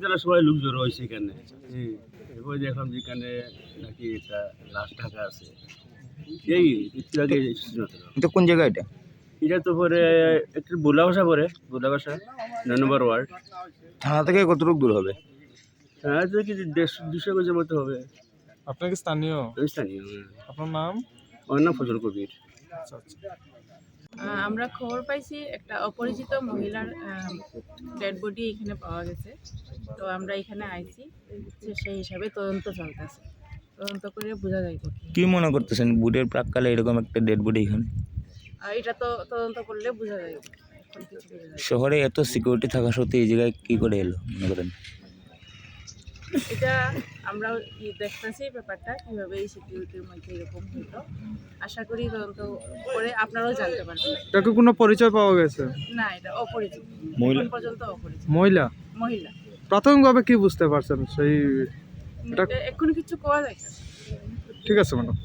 যারা সবাই লোক জড়ো হয়েছে এখানে এবার দেখলাম যেখানে নাকি একটা লাশ ঢাকা আছে এই একটু আগে এটা কোন জায়গা এটা? এটা তো পরে একটু বোলা ভাষা 9 নম্বর ওয়ার্ড। থানা থেকে কতটুকু দূর হবে? হ্যাঁ তো কি 150-200 গজের মতো হবে। আপনার কি স্থানীয়? আমি স্থানীয়। আপনার নাম? আমার নাম ফজল কবির। আচ্ছা আচ্ছা। আমরা খবর পাইছি একটা অপরিচিত মহিলার ডেড বডি এখানে পাওয়া গেছে। তো আমরা এখানে আইছি, সেই হিসাবে তদন্ত চলতেছে। তদন্ত করে বোঝা যাইব কি মনে করতেছেন বুটের প্রাককালে এরকম একটা ডেড বডি এখানে? এটা তো তদন্ত করলে বোঝা যাইব। এখন কিছু বোঝা যাইব শহরে এত সিকিউরিটি থাকা সত্ত্বেও এই জায়গায় কি করে এলো মনে করেন? এটা আমরা দেখতেছি ব্যাপারটা কিভাবে এই সিকিউরিটির মধ্যে এরকম হইলো। আশা করি তদন্ত করে আপনারাও জানতে পারবেন। তাকে কোনো পরিচয় পাওয়া গেছে? না, এটা অপরিচিত, মহিলা এখন পর্যন্ত অপরিচিত। মহিলা? মহিলা। প্রাথমিকভাবে কি বুঝতে পারছেন সেই? এখনো কিছু কোয়া যাইতেছে। ঠিক আছে ম্যাডাম।